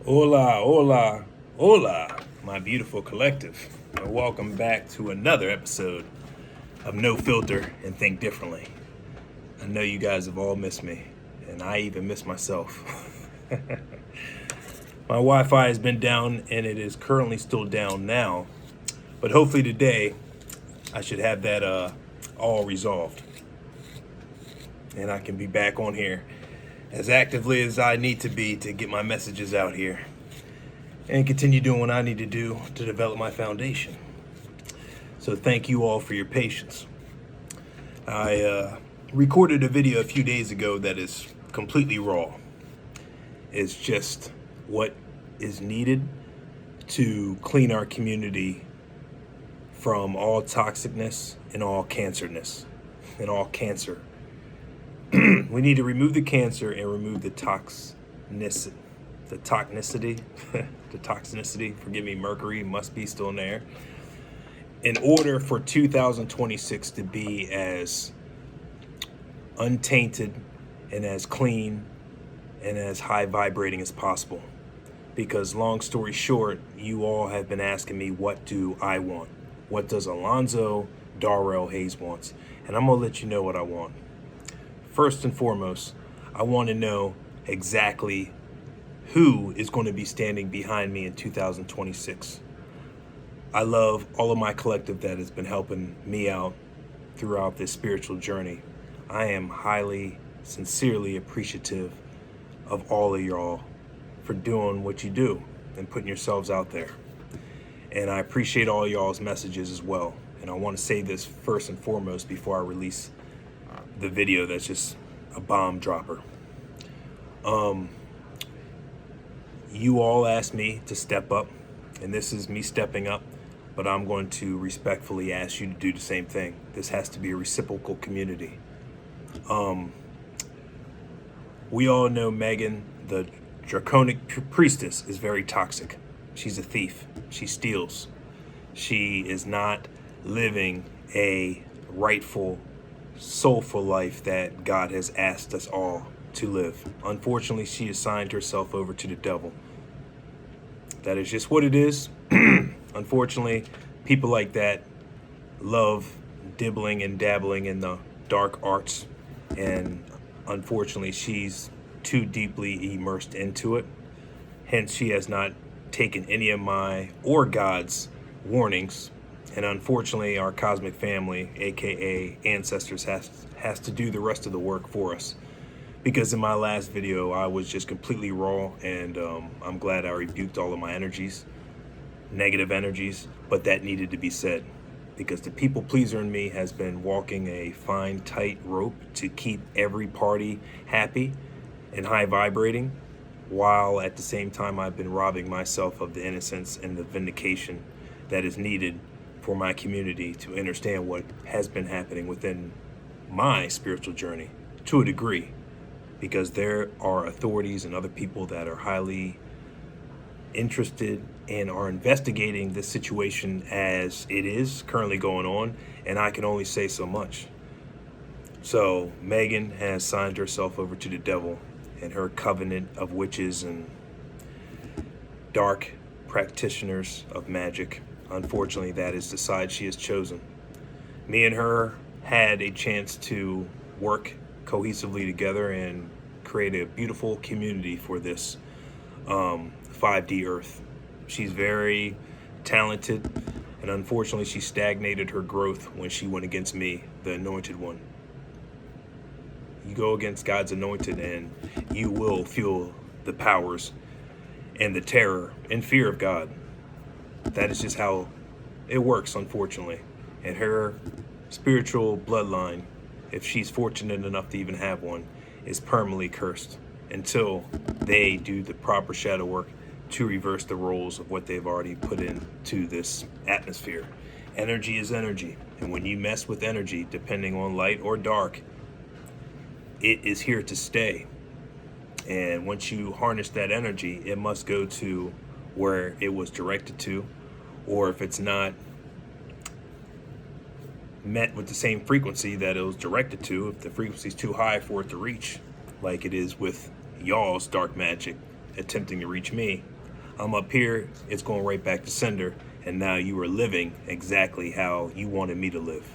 Hola, hola, hola, my beautiful collective. And welcome back to another episode of No Filter and Think Differently. I know you guys have all missed me, and I even miss myself. My Wi-Fi has been down, and it is currently still down now. But hopefully today, I should have that all resolved. And I can be back on here as actively as I need to be to get my messages out here and continue doing what I need to do to develop my foundation. So thank you all for your patience. I recorded a video a few days ago that is completely raw. It's just what is needed to clean our community from all toxicness and all cancer. We need to remove the cancer and remove the toxicity. The toxicity, forgive me, mercury must be still in there. In order for 2026 to be as untainted and as clean and as high vibrating as possible. Because long story short, you all have been asking me, what do I want? What does Alonzo Darrell Hayes wants? And I'm gonna let you know what I want. First and foremost, I want to know exactly who is going to be standing behind me in 2026. I love all of my collective that has been helping me out throughout this spiritual journey. I am highly, sincerely appreciative of all of y'all for doing what you do and putting yourselves out there. And I appreciate all y'all's messages as well. And I want to say this first and foremost before I release the video that's just a bomb dropper. You all asked me to step up, and this is me stepping up, but I'm going to respectfully ask you to do the same thing. This has to be a reciprocal community. We all know Megan, the draconic priestess, is very toxic. She's a thief. She steals. She is not living a rightful, soulful life that God has asked us all to live. Unfortunately, she assigned herself over to the devil. That is just what it is. Unfortunately, people like that love dibbling and dabbling in the dark arts, and unfortunately, she's too deeply immersed into it. Hence, she has not taken any of my or God's warnings. And unfortunately, our cosmic family, aka ancestors, has to do the rest of the work for us. Because in my last video, I was just completely raw, and I'm glad I rebuked all of my energies, negative energies, but that needed to be said. Because the people pleaser in me has been walking a fine, tight rope to keep every party happy and high vibrating, while at the same time I've been robbing myself of the innocence and the vindication that is needed for my community to understand what has been happening within my spiritual journey to a degree. Because there are authorities and other people that are highly interested and are investigating this situation as it is currently going on, and I can only say so much. So Megan has signed herself over to the devil and her covenant of witches and dark practitioners of magic. Unfortunately, that is the side she has chosen. Me and her had a chance to work cohesively together and create a beautiful community for this 5D Earth. She's very talented, and unfortunately she stagnated her growth when she went against me, the anointed one. You go against God's anointed and you will feel the powers and the terror and fear of God. That is just how it works, unfortunately. And her spiritual bloodline, if she's fortunate enough to even have one, is permanently cursed until they do the proper shadow work to reverse the roles of what they've already put into this atmosphere. Energy is energy, and when you mess with energy, depending on light or dark, it is here to stay. And once you harness that energy, it must go to where it was directed to, or if it's not met with the same frequency that it was directed to, if the frequency is too high for it to reach, like it is with y'all's dark magic attempting to reach me, I'm up here, it's going right back to sender, and now you are living exactly how you wanted me to live.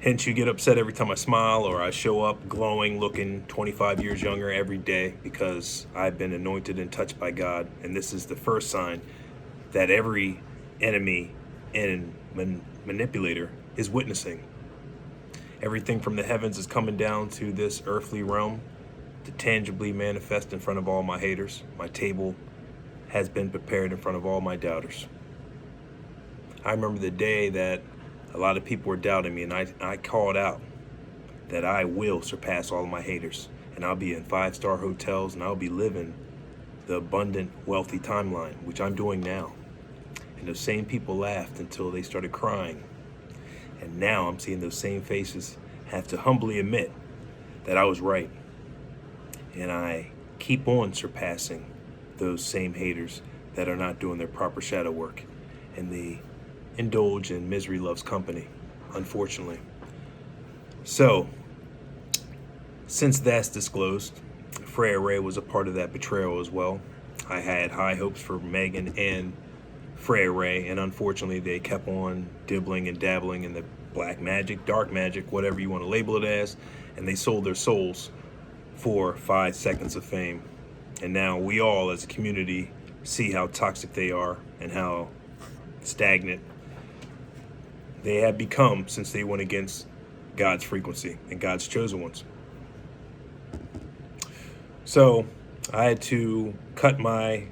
Hence, you get upset every time I smile or I show up glowing, looking 25 years younger every day, because I've been anointed and touched by God. And this is the first sign that every enemy and manipulator is witnessing. Everything from the heavens is coming down to this earthly realm to tangibly manifest in front of all my haters. My table has been prepared in front of all my doubters. I remember the day that a lot of people were doubting me, and I called out that I will surpass all of my haters, and I'll be in 5-star hotels, and I'll be living the abundant, wealthy timeline, which I'm doing now. And those same people laughed until they started crying. And now I'm seeing those same faces have to humbly admit that I was right. And I keep on surpassing those same haters that are not doing their proper shadow work. And they indulge in misery loves company, unfortunately. So, since that's disclosed, Freya Ray was a part of that betrayal as well. I had high hopes for Megan and Freya Ray, and unfortunately they kept on dibbling and dabbling in the black magic, dark magic, whatever you want to label it as, and they sold their souls for 5 seconds of fame. And now we all as a community see how toxic they are and how stagnant they have become since they went against God's frequency and God's chosen ones. So I had to cut my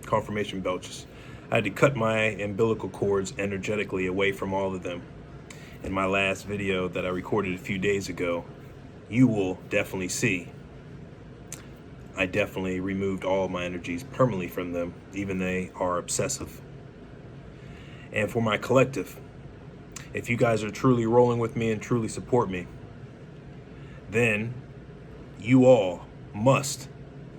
confirmation belches. I had to cut my umbilical cords energetically away from all of them. In my last video that I recorded a few days ago, you will definitely see I definitely removed all of my energies permanently from them, even they are obsessive. And for my collective, if you guys are truly rolling with me and truly support me, then you all must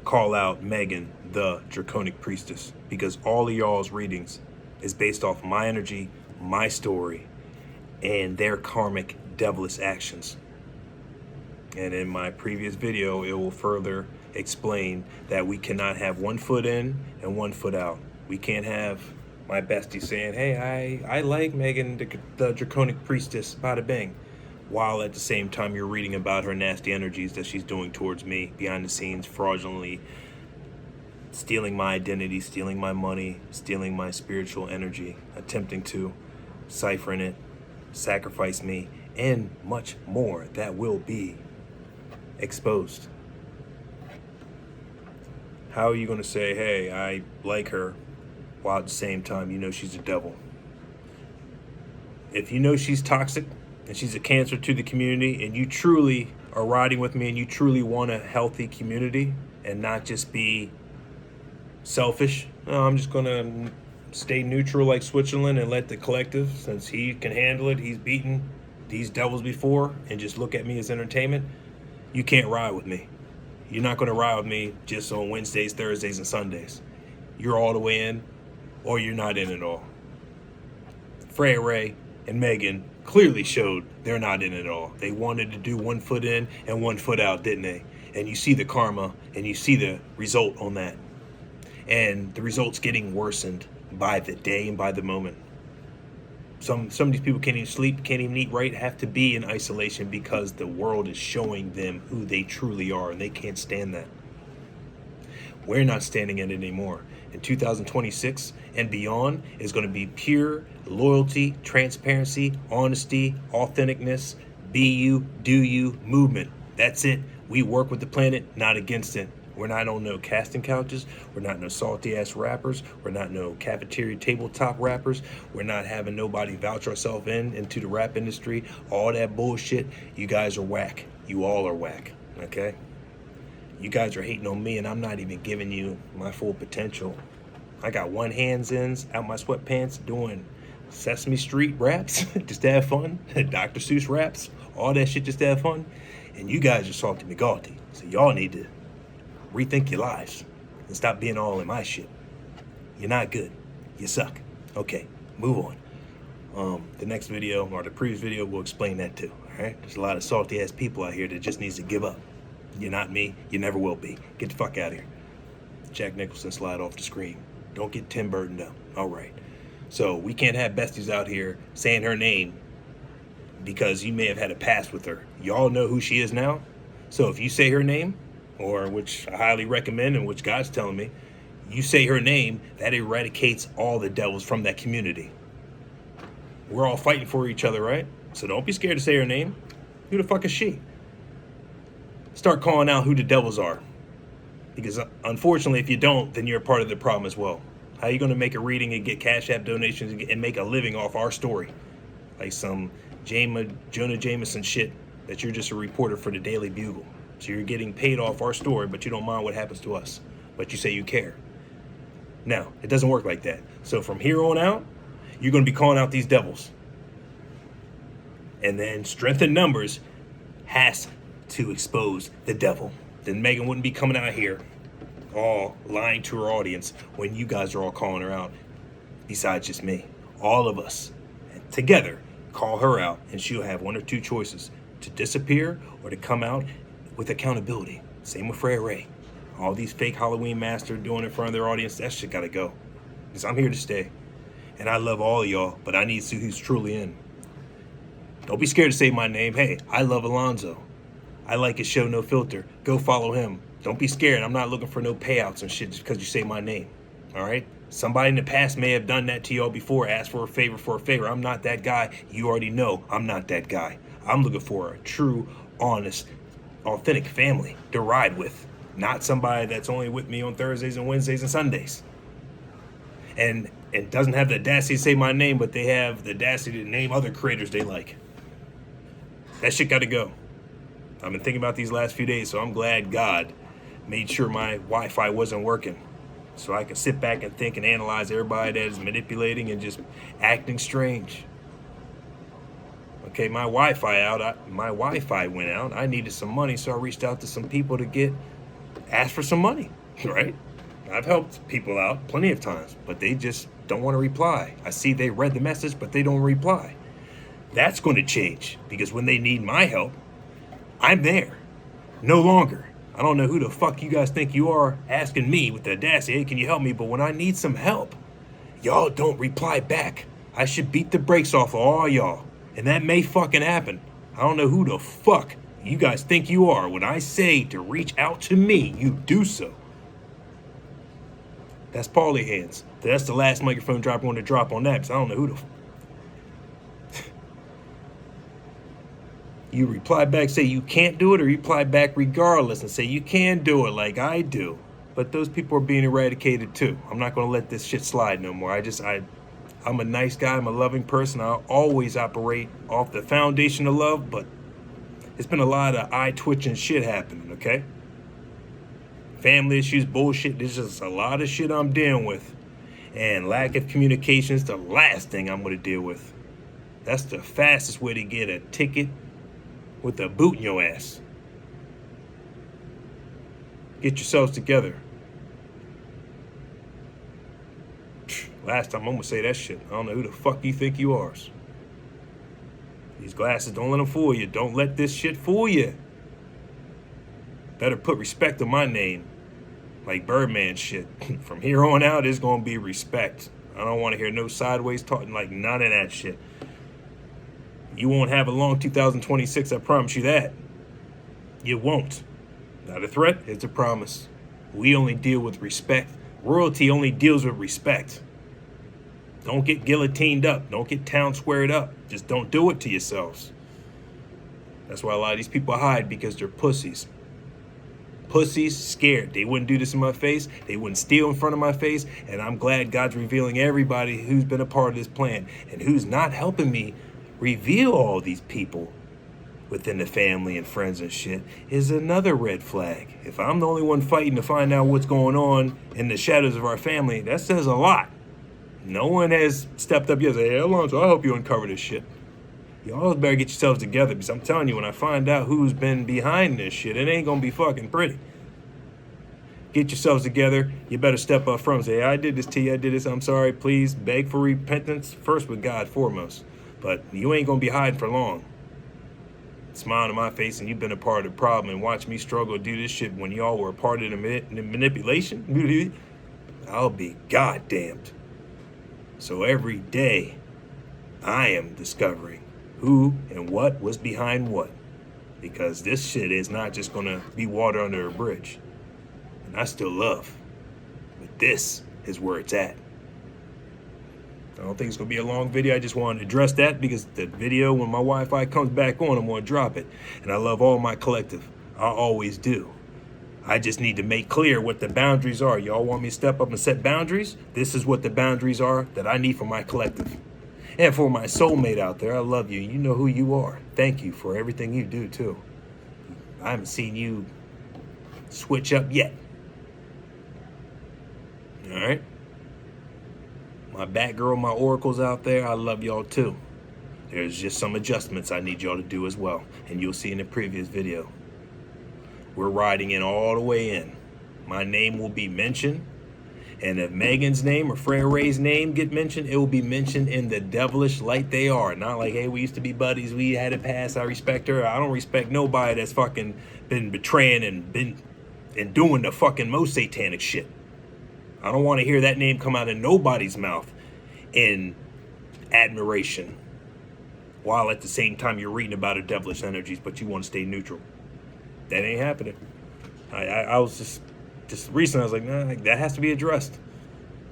call out Megan, the Draconic Priestess, because all of y'all's readings is based off my energy, my story, and their karmic devilish actions. And in my previous video, it will further explain that we cannot have one foot in and one foot out. We can't have my bestie saying, hey, I like Megan, the Draconic Priestess, bada bing, while at the same time you're reading about her nasty energies that she's doing towards me behind the scenes, fraudulently stealing my identity, stealing my money, stealing my spiritual energy, attempting to siphon it, sacrifice me, and much more that will be exposed. How are you going to say, hey, I like her, while at the same time you know she's a devil? If you know she's toxic and she's a cancer to the community, and you truly are riding with me and you truly want a healthy community and not just be selfish, no, I'm just going to stay neutral like Switzerland and let the collective, since he can handle it, he's beaten these devils before, and just look at me as entertainment, you can't ride with me. You're not going to ride with me just on Wednesdays, Thursdays, and Sundays. You're all the way in, or you're not in at all. Freya Ray and Megan clearly showed they're not in at all. They wanted to do 1 foot in and 1 foot out, didn't they? And you see the karma, and you see the result on that. And the result's getting worsened by the day and by the moment. Some of these people can't even sleep, can't even eat right, have to be in isolation because the world is showing them who they truly are, and they can't stand that. We're not standing in it anymore. In 2026 and beyond is going to be pure loyalty, transparency, honesty, authenticness, be you, do you movement. That's it. We work with the planet, not against it. We're not on no casting couches. We're not no salty ass rappers. We're not no cafeteria tabletop rappers. We're not having nobody vouch ourselves into the rap industry. All that bullshit. You guys are whack. You all are whack. Okay? You guys are hating on me, and I'm not even giving you my full potential. I got one hands ins out my sweatpants doing Sesame Street raps just to have fun. Dr. Seuss raps. All that shit just to have fun. And you guys are salty McGalty. So y'all need to rethink your lives and stop being all in my shit. You're not good. You suck. Okay, move on. The next video or the previous video will explain that too. All right, there's a lot of salty ass people out here that just needs to give up. You're not me. You never will be. Get the fuck out of here. Jack Nicholson slide off the screen. Don't get Tim Burton up. All right. So we can't have besties out here saying her name because you may have had a past with her. Y'all know who she is now. So if you say her name, or which I highly recommend and which God's telling me, you say her name, that eradicates all the devils from that community. We're all fighting for each other, right? So don't be scared to say her name. Who the fuck is she? Start calling out who the devils are. Because unfortunately, if you don't, then you're a part of the problem as well. How are you going to make a reading and get Cash App donations and make a living off our story? Like some Jonah Jameson shit that you're just a reporter for the Daily Bugle. So you're getting paid off our story, but you don't mind what happens to us. But you say you care. Now, it doesn't work like that. So from here on out, you're going to be calling out these devils. And then strength in numbers has to expose the devil. Then Megan wouldn't be coming out here all lying to her audience when you guys are all calling her out, besides just me. All of us together call her out, and she'll have one or two choices: to disappear or to come out with accountability. Same with Freya Ray. All these fake Halloween masters doing in front of their audience, that shit gotta go. Because I'm here to stay. And I love all of y'all, but I need to see who's truly in. Don't be scared to say my name. Hey, I love Alonzo. I like his show, No Filter. Go follow him. Don't be scared. I'm not looking for no payouts and shit just because you say my name. All right? Somebody in the past may have done that to y'all before, asked for a favor. I'm not that guy. You already know I'm not that guy. I'm looking for a true, honest, authentic family to ride with. Not somebody that's only with me on Thursdays and Wednesdays and Sundays. And doesn't have the audacity to say my name, but they have the audacity to name other creators they like. That shit gotta go. I've been thinking about these last few days, so I'm glad God made sure my Wi-Fi wasn't working. So I could sit back and think and analyze everybody that is manipulating and just acting strange. Okay, my Wi-Fi went out. I needed some money, so I reached out to some people to ask for some money, right? I've helped people out plenty of times, but they just don't want to reply. I see they read the message, but they don't reply. That's going to change, because when they need my help, I'm there. No longer. I don't know who the fuck you guys think you are asking me with the audacity, hey, can you help me? But when I need some help, y'all don't reply back. I should beat the brakes off of all y'all. And that may fucking happen. I don't know who the fuck you guys think you are. When I say to reach out to me, you do so. That's Paulie hands. That's the last microphone drop I'm going to drop on that, because I don't know who the You reply back, say you can't do it, or reply back regardless and say you can do it like I do. But those people are being eradicated too. I'm not going to let this shit slide no more. I'm a nice guy. I'm a loving person. I'll always operate off the foundation of love, but it's been a lot of eye-twitching shit happening, okay? Family issues, bullshit. There's just a lot of shit I'm dealing with. And lack of communication is the last thing I'm going to deal with. That's the fastest way to get a ticket with a boot in your ass. Get yourselves together. Last time I'm going to say that shit. I don't know who the fuck you think you are. These glasses, don't let them fool you. Don't let this shit fool you. Better put respect on my name. Like Birdman shit. From here on out, it's going to be respect. I don't want to hear no sideways talking, like none of that shit. You won't have a long 2026, I promise you that. You won't. Not a threat, it's a promise. We only deal with respect. Royalty only deals with respect. Don't get guillotined up. Don't get town squared up. Just don't do it to yourselves. That's why a lot of these people hide, because they're pussies. Pussies scared. They wouldn't do this in my face. They wouldn't steal in front of my face. And I'm glad God's revealing everybody who's been a part of this plan and who's not helping me reveal all these people within the family and friends and shit is another red flag. If I'm the only one fighting to find out what's going on in the shadows of our family, that says a lot. No one has stepped up yet and said, hey, Alonzo, I'll help you uncover this shit. Y'all better get yourselves together, because I'm telling you, when I find out who's been behind this shit, it ain't gonna be fucking pretty. Get yourselves together. You better step up front and say, hey, I did this to you, I did this, I'm sorry, please beg for repentance, first with God foremost. But you ain't gonna be hiding for long. smile on my face and you've been a part of the problem and watch me struggle to do this shit when y'all were a part of the manipulation, I'll be goddamned. So every day, I am discovering who and what was behind what. Because this shit is not just gonna be water under a bridge. And I still love. But this is where it's at. I don't think it's gonna be a long video. I just wanted to address that because the video, when my Wi-Fi comes back on, I'm gonna drop it. And I love all my collective. I always do. I just need to make clear what the boundaries are. Y'all want me to step up and set boundaries? This is what the boundaries are that I need for my collective. And for my soulmate out there, I love you. You know who you are. Thank you for everything you do too. I haven't seen you switch up yet. All right? My Batgirl, my oracles out there, I love y'all too. There's just some adjustments I need y'all to do as well. And you'll see in the previous video. We're riding in all the way in. My name will be mentioned. And if Megan's name or Freya Ray's name get mentioned, it will be mentioned in the devilish light they are. Not like, hey, we used to be buddies, we had a past, I respect her. I don't respect nobody that's fucking been betraying and doing the fucking most satanic shit. I don't want to hear that name come out of nobody's mouth in admiration, while at the same time you're reading about her devilish energies, but you want to stay neutral. That ain't happening. I was just recently, I was like, nah, that has to be addressed.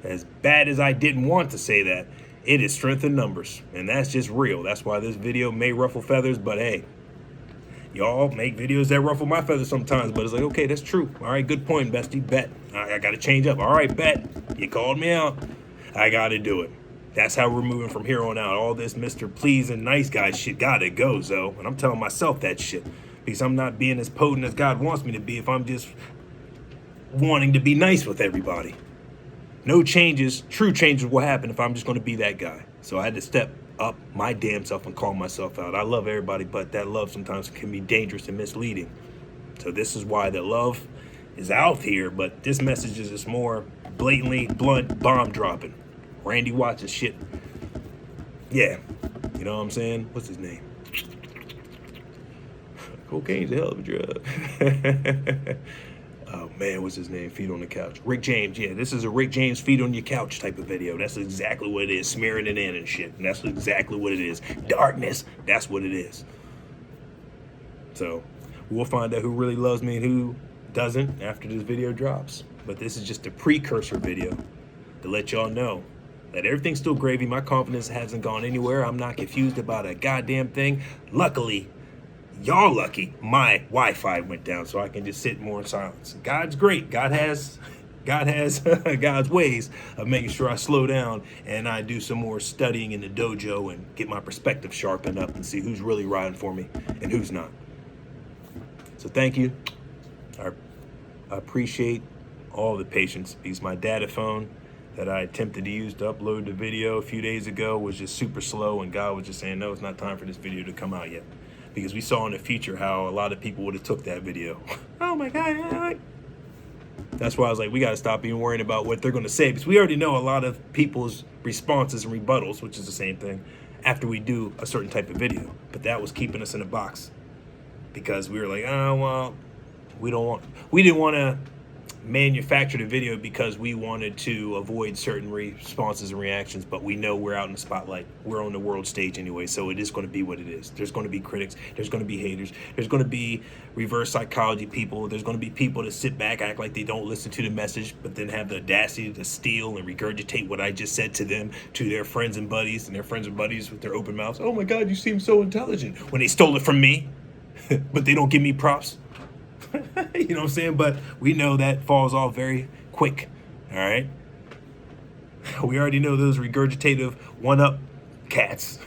As bad as I didn't want to say that, it is strength in numbers, and that's just real. That's why this video may ruffle feathers, but hey, y'all make videos that ruffle my feathers sometimes, but it's like, okay, that's true. All right, good point, bestie, bet. I got to change up. All right, bet. You called me out. I got to do it. That's how we're moving from here on out. All this Mr. Please and nice guy shit got to go, Zo. And I'm telling myself that shit because I'm not being as potent as God wants me to be if I'm just wanting to be nice with everybody. No changes, true changes will happen if I'm just going to be that guy. So I had to step up my damn self and call myself out. I love everybody, but that love sometimes can be dangerous and misleading. So this is why the love is out here, but this message is just more blatantly blunt bomb dropping. Randy Watts' shit. Yeah, you know what I'm saying? What's his name? Cocaine's a hell of a drug. Oh man, what's his name? Feet on the couch. Rick James. Yeah, this is a Rick James feet on your couch type of video. That's exactly what it is. Smearing it in and shit. And that's exactly what it is. Darkness. That's what it is. So we'll find out who really loves me and who doesn't after this video drops. But this is just a precursor video to let y'all know that everything's still gravy. My confidence hasn't gone anywhere. I'm not confused about a goddamn thing. Luckily, y'all lucky, my Wi-Fi went down so I can just sit more in silence. God's great. God has God's ways of making sure I slow down and I do some more studying in the dojo and get my perspective sharpened up and see who's really riding for me and who's not. So thank you. I appreciate all the patience because my data phone that I attempted to use to upload the video a few days ago was just super slow, and God was just saying, no, it's not time for this video to come out yet. Because we saw in the future how a lot of people would have took that video. Oh my God. That's why I was like, we got to stop even worrying about what they're going to say, because we already know a lot of people's responses and rebuttals, which is the same thing, after we do a certain type of video. But that was keeping us in a box because we were like, oh, well, we didn't want to manufacture the video because we wanted to avoid certain responses and reactions, but we know we're out in the spotlight. We're on the world stage anyway, so it is going to be what it is. There's going to be critics. There's going to be haters. There's going to be reverse psychology people. There's going to be people that sit back, act like they don't listen to the message, but then have the audacity to steal and regurgitate what I just said to them, to their friends and buddies, and their friends and buddies with their open mouths. Oh my God, you seem so intelligent, when they stole it from me, but they don't give me props. You know what I'm saying? But we know that falls off very quick. All right. We already know those regurgitative one-up cats.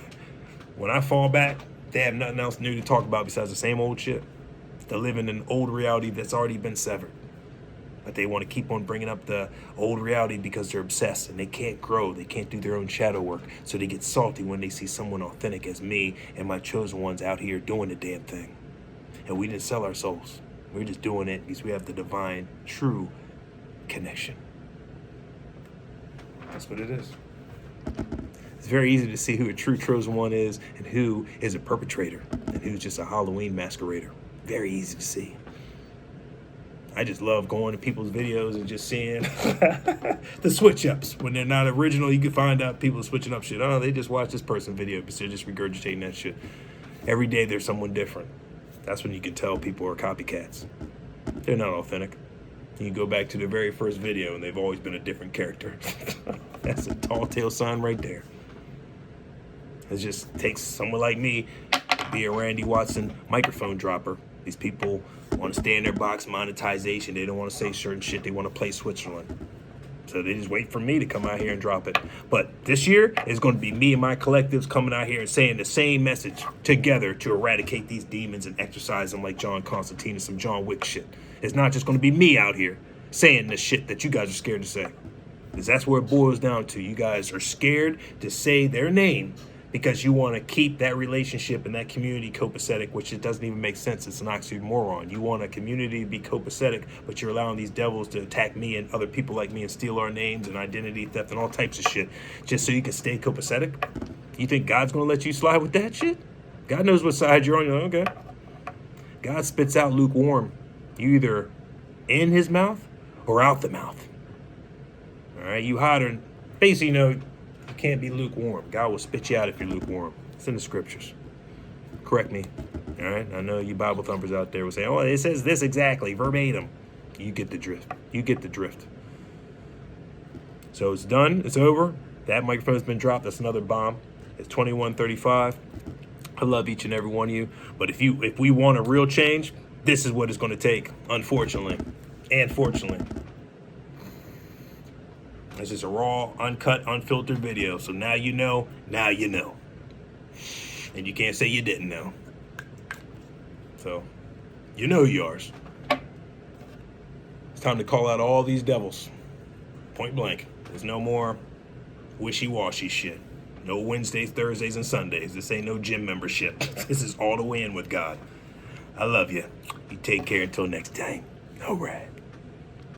When I fall back, they have nothing else new to talk about besides the same old shit. They're living in an old reality that's already been severed. But they want to keep on bringing up the old reality because they're obsessed and they can't grow. They can't do their own shadow work. So they get salty when they see someone authentic as me and my chosen ones out here doing the damn thing. And we didn't sell our souls. We're just doing it because we have the divine, true connection. That's what it is. It's very easy to see who a true chosen one is and who is a perpetrator and who's just a Halloween masquerader. Very easy to see. I just love going to people's videos and just seeing the switch ups. When they're not original, you can find out people switching up shit. Oh, they just watched this person's video because they're just regurgitating that shit. Every day there's someone different. That's when you can tell people are copycats. They're not authentic. You can go back to the very first video and they've always been a different character. That's a tall tale sign right there. It just takes someone like me to be a Randy Watson microphone dropper. These people want to stay in their box, monetization. They don't want to say certain shit. They want to play Switzerland. So they just wait for me to come out here and drop it. But this year is going to be me and my collectives coming out here and saying the same message together to eradicate these demons and exorcise them like John Constantine and some John Wick shit. It's not just going to be me out here saying the shit that you guys are scared to say. Because that's where it boils down to. You guys are scared to say their name because you want to keep that relationship and that community copacetic, which it doesn't even make sense. It's an oxymoron. You want a community to be copacetic, but you're allowing these devils to attack me and other people like me and steal our names and identity theft and all types of shit just so you can stay copacetic? You think God's going to let you slide with that shit? God knows what side you're on. You're like, okay. God spits out lukewarm. You either in his mouth or out the mouth. All right, you hotter. Basically, you can't be lukewarm. God will spit you out if you're lukewarm. It's in the scriptures. Correct me. All right, I know you Bible thumpers out there will say, oh, it says this exactly, verbatim. You get the drift. You get the drift. So it's done. It's over. That microphone's been dropped. That's another bomb. It's 21:35. I love each and every one of you. But if we want a real change, this is what it's going to take, unfortunately. And fortunately. This is a raw, uncut, unfiltered video. So now you know. Now you know. And you can't say you didn't know. So, you know yours. It's time to call out all these devils. Point blank. There's no more wishy-washy shit. No Wednesdays, Thursdays, and Sundays. This ain't no gym membership. This is all the way in with God. I love you. You take care until next time. All right.